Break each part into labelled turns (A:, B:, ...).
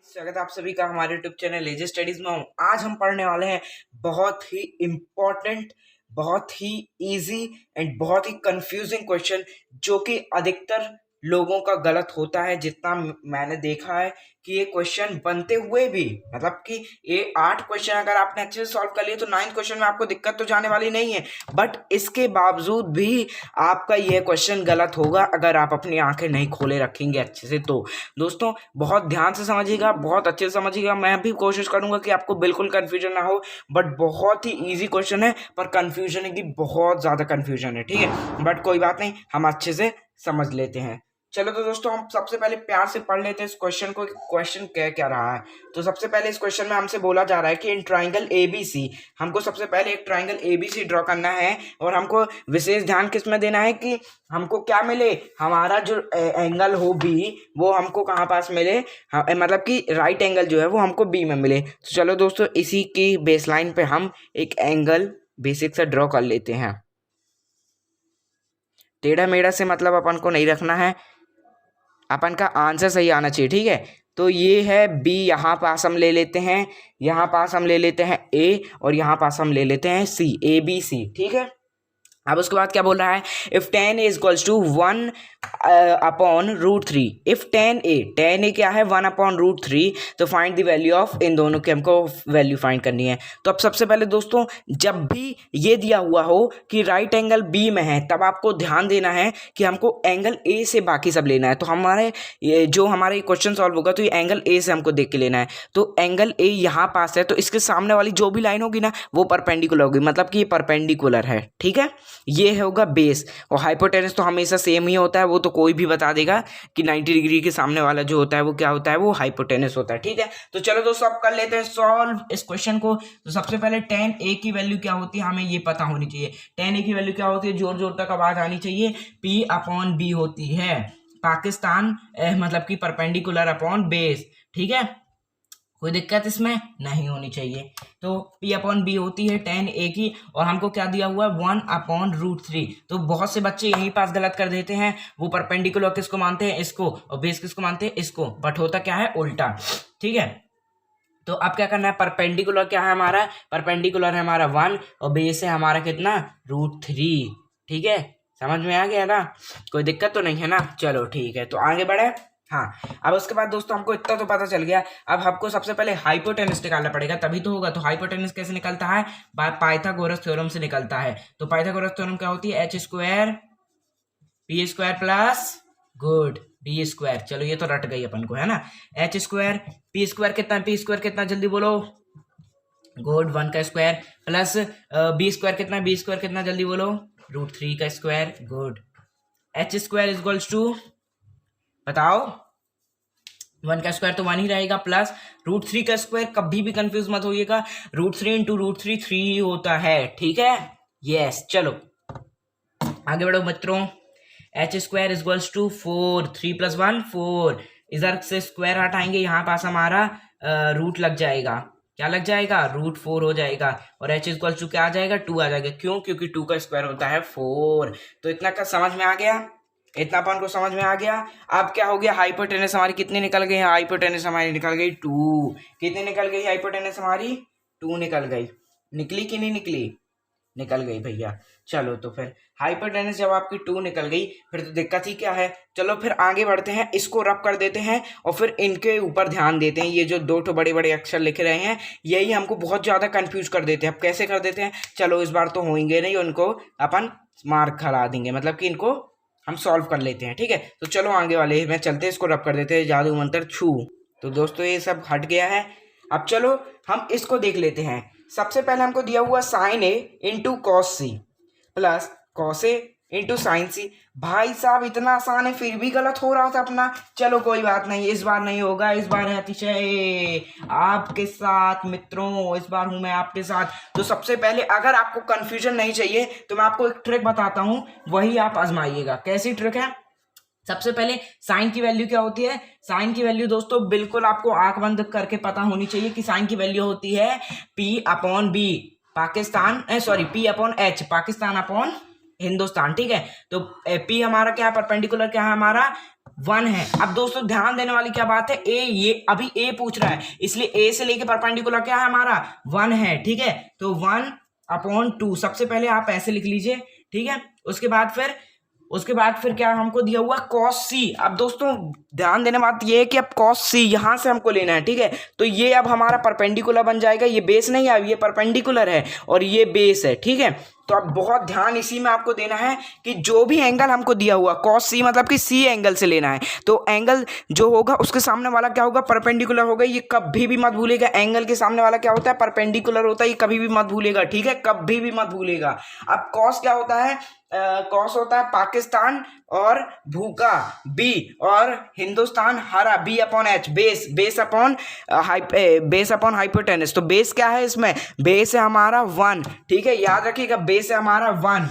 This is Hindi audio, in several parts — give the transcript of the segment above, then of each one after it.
A: स्वागत है आप सभी का हमारे यूट्यूब चैनल एजे स्टडीज में। आज हम पढ़ने वाले हैं बहुत ही इम्पोर्टेंट, बहुत ही इजी एंड बहुत ही कंफ्यूजिंग क्वेश्चन, जो कि अधिकतर लोगों का गलत होता है। जितना मैंने देखा है कि ये क्वेश्चन बनते हुए भी, मतलब कि ये 8 क्वेश्चन अगर आपने अच्छे से सॉल्व कर लिए तो 9 क्वेश्चन में आपको दिक्कत तो जाने वाली नहीं है। बट इसके बावजूद भी आपका यह क्वेश्चन गलत होगा अगर आप अपनी आंखें नहीं खोले रखेंगे अच्छे से। तो दोस्तों बहुत ध्यान से समझिएगा, बहुत अच्छे से समझिएगा। मैं भी कोशिश करूंगा कि आपको बिल्कुल कंफ्यूजन ना हो, बट बहुत ही इजी क्वेश्चन है, पर कंफ्यूजन है कि बहुत ज़्यादा कंफ्यूजन है, ठीक है। बट कोई बात नहीं, हम अच्छे से समझ लेते हैं। चलो तो दोस्तों हम सबसे पहले प्यार से पढ़ लेते हैं इस क्वेश्चन को, क्वेश्चन कह क्या रहा है। तो सबसे पहले इस क्वेश्चन में हमसे बोला जा रहा है कि इन ट्राइंगल एबीसी, हमको सबसे पहले एक ट्राइंगल एबीसी ड्रॉ करना है और हमको विशेष ध्यान किस में देना है कि हमको क्या मिले, हमारा जो एंगल हो बी वो हमको कहाँ पास मिले, मतलब कि राइट एंगल जो है वो हमको बी में मिले। तो चलो दोस्तों इसी की बेसलाइन पे हम एक एंगल बेसिक से ड्रॉ कर लेते हैं। टेढ़ा मेढ़ा से मतलब अपन को नहीं रखना है, अपन का आंसर सही आना चाहिए, ठीक है। तो ये है बी, यहाँ पास हम ले लेते हैं, यहाँ पास हम ले लेते हैं ए, और यहाँ पास हम ले लेते हैं सी, ए बी सी, ठीक है। अब उसके बाद क्या बोल रहा है, if 10 is equals to 1 upon root 3। If 10 A क्या है, 1 अपॉन रूट 3। तो फाइंड द वैल्यू ऑफ, इन दोनों की हमको वैल्यू फाइंड करनी है। तो अब सबसे पहले दोस्तों जब भी ये दिया हुआ हो कि राइट एंगल बी में है, तब आपको ध्यान देना है कि हमको एंगल ए से बाकी सब लेना है। तो हमारे जो हमारे क्वेश्चन सॉल्व होगा तो ये एंगल ए से हमको देख के लेना है। तो एंगल ए यहाँ पास है, तो इसके सामने वाली जो भी लाइन होगी ना वो परपेंडिकुलर होगी, मतलब कि ये परपेंडिकुलर है, ठीक है। ये होगा बेस, और हाइपोटेनस तो हमेशा सेम ही होता है, वो तो कोई भी बता देगा कि 90 डिग्री के सामने वाला जो होता है वो क्या होता है, वो हाइपोटेनस होता है, ठीक है। तो चलो दोस्तों अब कर लेते हैं सॉल्व इस क्वेश्चन को। तो सबसे पहले 10 ए की वैल्यू क्या होती है हमें ये पता होनी चाहिए। 10 ए की वैल्यू क्या होती है, जोर जोर तक आवाज आनी चाहिए, पी अपॉन बी होती है, पाकिस्तान मतलब कि परपेंडिकुलर अपॉन बेस, ठीक है। कोई दिक्कत इसमें नहीं होनी चाहिए। तो P अपॉन बी होती है 10 ए की, और हमको क्या दिया हुआ है 1 अपॉन रूट 3। तो बहुत से बच्चे यहीं पास गलत कर देते हैं, वो परपेंडिकुलर किसको मानते हैं, इसको, और बेस किसको मानते हैं, इसको। बट होता क्या है, उल्टा, ठीक है। तो अब क्या करना है, परपेंडिकुलर क्या है हमारा, परपेंडिकुलर है हमारा 1, और बेस है हमारा कितना, रूट 3, ठीक है। समझ में आ गया ना, कोई दिक्कत तो नहीं है ना। चलो ठीक है, तो आगे बढ़े। हाँ, अब उसके बाद दोस्तों हमको इतना तो पता चल गया, अब हमको सबसे पहले हाइपोटेनस निकालना पड़ेगा, तभी तो होगा। तो हाइपोटेनस कैसे निकलता है, पाइथागोरस थ्योरम से निकलता है। तो पाइथागोरस थ्योरम क्या होती है, h square P square plus good D square. चलो ये तो रट गई अपन को, है ना। h स्क्वायर पी स्क्वायर कितना, पी स्क्वायर कितना, जल्दी बोलो, गुड 1 का स्क्वायर, प्लस बी स्क्वायर कितना, बी स्क्वायर कितना, जल्दी बोलो, रूट 3 का square, good. h square is equals to, बताओ, 1 का स्क्वायर तो 1 ही रहेगा, प्लस रूट 3 का स्क्वायर, कभी भी कंफ्यूज मत होइएगा, रूट 3 इंटू रूट 3 3 होता है, ठीक है। यस, चलो आगे बढ़ो मित्रों। h square is equals to 4, 3 plus 1 4, इधर से स्क्वायर हटाएंगे, यहाँ पास हमारा रूट लग जाएगा, क्या लग जाएगा, रूट 4 हो जाएगा, और h इक्वल्स टू क्या आ जाएगा, 2 आ जाएगा। क्यों, क्योंकि 2 का स्क्वायर होता है 4। तो इतना का समझ में आ गया, इतना अपन को समझ में आ गया। अब क्या हो गया, हाइपोटेनस हमारी कितनी निकल गई, हाइपोटेनस हमारी निकल गई 2। कितनी निकल गई हाइपोटेनस हमारी, 2 निकल गई। निकली कि नहीं निकली, निकल गई भैया। चलो तो फिर हाइपोटेनस जब आपकी 2 निकल गई, फिर तो दिक्कत ही क्या है। चलो फिर आगे बढ़ते हैं, इसको रब कर देते हैं और फिर इनके ऊपर ध्यान देते हैं। ये जो 2 तो बड़े बड़े अक्षर लिख रहे हैं, यही हमको बहुत ज़्यादा कंफ्यूज कर देते हैं। अब कैसे कर देते हैं, चलो इस बार तो होंगे नहीं, उनको अपन मार्क खड़ा देंगे, मतलब कि इनको हम सॉल्व कर लेते हैं, ठीक है। तो चलो आगे वाले में चलते हैं, इसको रब कर देते हैं, जादू मंत्र छू। तो दोस्तों ये सब हट गया है। अब चलो हम इसको देख लेते हैं। सबसे पहले हमको दिया हुआ sine A into cos C plus cos A into sine C. भाई साहब इतना आसान है, फिर भी गलत हो रहा था अपना। चलो कोई बात नहीं, इस बार नहीं होगा, इस बार है अतिशय आपके साथ मित्रों, इस बार हूं मैं आपके साथ। तो सबसे पहले अगर आपको कंफ्यूजन नहीं चाहिए तो मैं आपको एक ट्रिक बताता हूं, वही आप आजमाइएगा। कैसी ट्रिक है, सबसे पहले साइन की वैल्यू क्या होती है, साइन की वैल्यू दोस्तों बिल्कुल आपको आंख बंद करके पता होनी चाहिए कि साइन की वैल्यू होती है P अपॉन बी, Pakistan sorry P upon H, Pakistan upon Hindustan, ठीक है। तो पी हमारा क्या है, परपेंडिकुलर क्या है हमारा 1 है। अब दोस्तों ध्यान देने वाली क्या बात है, ए, ये अभी ए पूछ रहा है, इसलिए ए से लेके परपेंडिकुलर क्या है हमारा 1 है, ठीक है। तो 1/2 सबसे पहले आप ऐसे लिख लीजिए, ठीक है। उसके बाद फिर क्या हमको दिया हुआ cos c। अब दोस्तों ध्यान देने बात ये है कि अब cos c यहां से हमको लेना है, ठीक है। तो ये अब हमारा परपेंडिकुलर बन जाएगा, ये बेस नहीं है, अब ये परपेंडिकुलर है और ये बेस है, ठीक है। तो अब बहुत ध्यान इसी में आपको देना है कि जो भी एंगल हमको दिया हुआ cos c मतलब कि c एंगल से लेना है, तो एंगल जो होगा उसके सामने वाला क्या होगा, परपेंडिकुलर होगा। ये कभी भी मत भूलेगा, एंगल के सामने वाला क्या होता है, परपेंडिकुलर होता है, ये कभी भी मत भूलेगा, ठीक है, कभी भी मत भूलेगा। अब cos क्या होता है, कॉस होता है पाकिस्तान और भूखा बी, और हिंदुस्तान हरा B/H, बेस अपॉन हाइपोटेनस। तो बेस क्या है इसमें, बेस है हमारा 1, ठीक है, याद रखिएगा बेस है हमारा 1।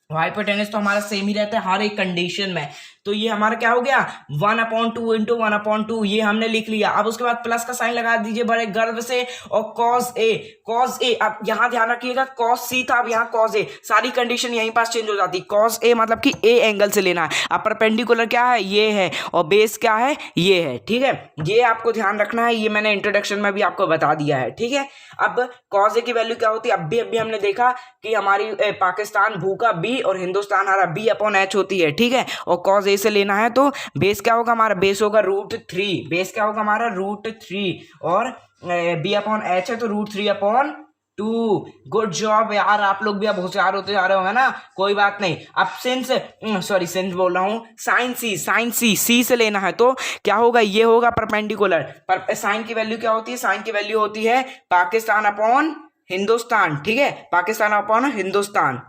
A: हाइपोटेनस तो हमारा सेम ही रहता है हर एक कंडीशन में। तो ये हमारा क्या हो गया 1/2 इंटू 1/2, ये हमने लिख लिया। अब उसके बाद प्लस का साइन लगा दीजिए बड़े गर्व से, और cos a, अब यहां ध्यान रखिएगा cos c था, अब यहाँ cos a, सारी कंडीशन यहीं पास चेंज हो जाती। cos a मतलब कि a एंगल से लेना है। अब परपेंडिकुलर क्या है, ये है, और बेस क्या है, ये है, ठीक है। ये आपको ध्यान रखना है, ये मैंने इंट्रोडक्शन में भी आपको बता दिया है, ठीक है। अब cos a की वैल्यू क्या होती है, अभी हमने देखा कि हमारी पाकिस्तान भूखा बी और हिंदुस्तान हरा B/H होती है, ठीक है। और cos a से लेना है तो बेस क्या होगा हमारा, बेस होगा √3, बेस क्या होगा हमारा √3, और B/H है तो √3/2। गुड जॉब यार, आप लोग भी अब होशियार होते जा रहे हो, है ना, कोई बात नहीं। अब सिंस बोल रहा हूँ, साइन सी से लेना है तो क्या होगा, ये होगा परपेंडिकुलर। पर साइन की वैल्यू क्या होती है, साइन की वैल्यू होती है पाकिस्तान अपॉन हिंदुस्तान, ठीक है, पाकिस्तान अपॉन हिंदुस्तान,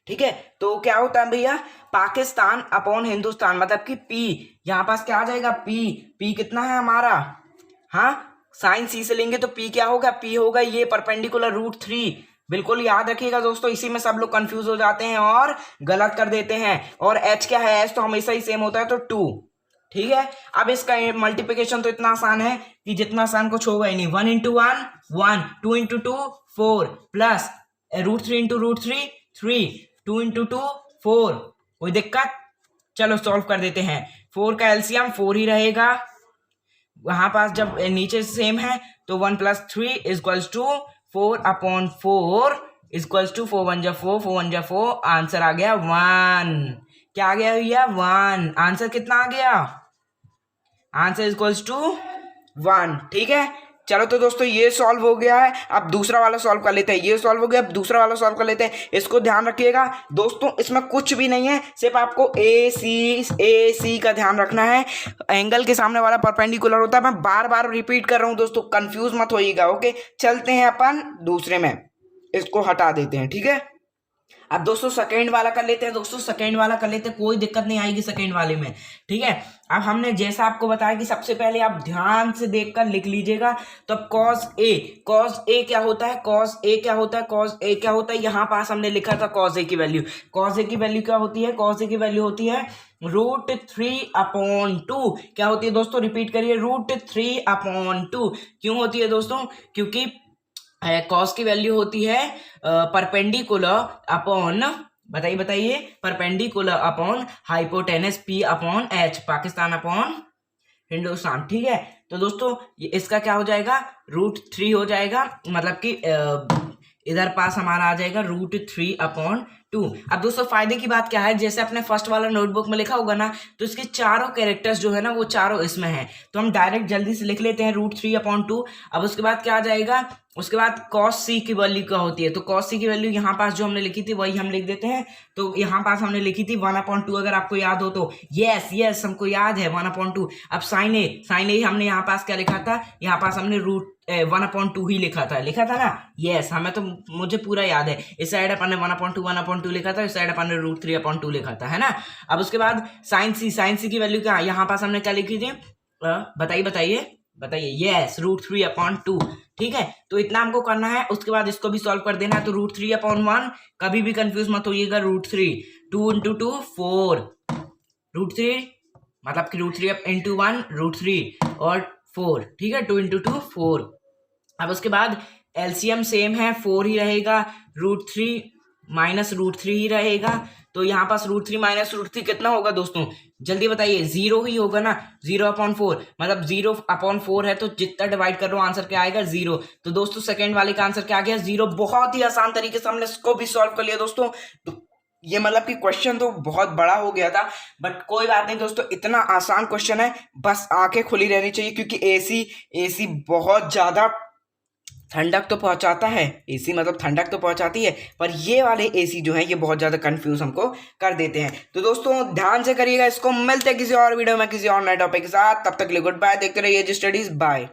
A: ठीक है। तो क्या होता है भैया, पाकिस्तान अपॉन हिंदुस्तान मतलब कि पी, यहां पास क्या आ जाएगा, पी कितना है हमारा, हाँ, साइन सी से लेंगे तो पी क्या होगा, पी होगा ये परपेंडिकुलर √3। बिल्कुल याद रखिएगा दोस्तों, इसी में सब लोग कंफ्यूज हो जाते हैं और गलत कर देते हैं। और एच क्या है, एच तो हमेशा ही सेम होता है, तो 2, ठीक है। अब इसका मल्टीप्लिकेशन तो इतना आसान है कि जितना आसान कुछ होगा ही नहीं। 1 into 1 1, 2 into 2 4, plus √3 into √3 3, 2 into 2 4, कोई दिक्कत, चलो सॉल्व कर देते हैं। 4 का एलसीएम 4 ही रहेगा, वहां पास जब नीचे सेम है तो 1 + 3 = 4/4 = 4 1 जा 4 4 1 जा 4, आंसर आ गया 1। क्या आ गया भैया, 1। आंसर कितना आ गया, आंसर = 1, ठीक है। चलो तो दोस्तों ये सॉल्व हो गया है, अब दूसरा वाला सॉल्व कर लेते हैं। ये सॉल्व हो गया, अब दूसरा वाला सॉल्व कर लेते हैं। इसको ध्यान रखिएगा दोस्तों, इसमें कुछ भी नहीं है, सिर्फ आपको ए सी का ध्यान रखना है। एंगल के सामने वाला परपेंडिकुलर होता है, मैं बार बार रिपीट कर रहा हूं दोस्तों, कंफ्यूज मत होइएगा, ओके। चलते हैं अपन दूसरे में, इसको हटा देते हैं, ठीक है। अब दोस्तों सेकंड वाला कर लेते हैं, कोई दिक्कत नहीं आएगी सेकंड वाले में, ठीक है। अब हमने जैसा आपको बताया कि सबसे पहले आप ध्यान से देखकर लिख लीजिएगा। तो अब cos a क्या होता है, cos a क्या होता है, यहाँ पास हमने लिखा था cos a की वैल्यू क्या होती है, cos a की वैल्यू होती है √3/2। क्या होती है दोस्तों, रिपीट करिए, √3/2। क्यों होती है दोस्तों, क्योंकि कॉस की वैल्यू होती है परपेंडिकुलर अपॉन, बताइए, perpendicular upon hypotenuse P/H, Pakistan upon Hindustan, ठीक है। तो दोस्तों इसका क्या हो जाएगा, √3 हो जाएगा, मतलब कि इधर पास हमारा आ जाएगा √3/2। अब दोस्तों फायदे की बात क्या है, जैसे अपने फर्स्ट वाला नोटबुक में लिखा होगा ना, तो इसके चारों कैरेक्टर्स जो है ना वो चारों इसमें हैं, तो हम डायरेक्ट जल्दी से लिख लेते हैं √3/2। अब उसके बाद क्या आ जाएगा, उसके बाद cos c की वैल्यू क्या होती है, तो cos c की वैल्यू यहाँ पास जो हमने लिखी थी वही हम लिख देते हैं। तो यहाँ पास हमने लिखी थी 1/2, अगर आपको याद हो तो, यस हमको याद है 1/2। अब sin a हमने यहाँ पास क्या लिखा था, यहाँ पास हमने 1/2 ही लिखा था ना, यस, हमें तो मुझे पूरा याद है। इस साइड अपन ने 1/2 लिखा था, इस साइड अपन ने √3/2 लिखा था, है ना। अब उसके बाद sin c की वैल्यू क्या, यहाँ पास हमने क्या लिखी थी, बताइए, यस, √3/2, ठीक है। तो इतना हमको करना है, उसके बाद इसको भी सॉल्व कर देना है। तो √3/1, कभी भी कंफ्यूज मत होइएगा, √3, 2 इंटू 2 4, √3 मतलब कि √3 इंटू 1 √3 और 4, ठीक है, 2 इंटू 2 4। अब उसके बाद एलसीएम सेम है, 4 ही रहेगा, √3 -√3 ही रहेगा। तो यहाँ पास √3 -√3 कितना होगा दोस्तों, जल्दी बताइए। 0 ही होगा ना, 0/4, मतलब 0/4 है तो जितना डिवाइड कर रहा हूँ आंसर क्या आएगा 0। तो दोस्तों सेकंड वाले का आंसर क्या आ गया 0। बहुत ही आसान तरीके से हमने इसको भी सॉल्व कर लिया दोस्तों। तो ये मतलब कि क्वेश्चन तो बहुत बड़ा हो गया था, बट कोई बात नहीं दोस्तों, इतना आसान क्वेश्चन है, बस आंखें खुली रहनी चाहिए, क्योंकि एसी बहुत ज्यादा ठंडक तो पहुंचाता है। एसी मतलब ठंडक तो पहुंचाती है, पर ये वाले एसी जो है ये बहुत ज्यादा कंफ्यूज हमको कर देते हैं। तो दोस्तों ध्यान से करिएगा इसको। मिलते हैं किसी और वीडियो में किसी और नए टॉपिक के साथ, तब तक के लिए गुड बाय। देखते रहिए जी स्टडीज, बाय।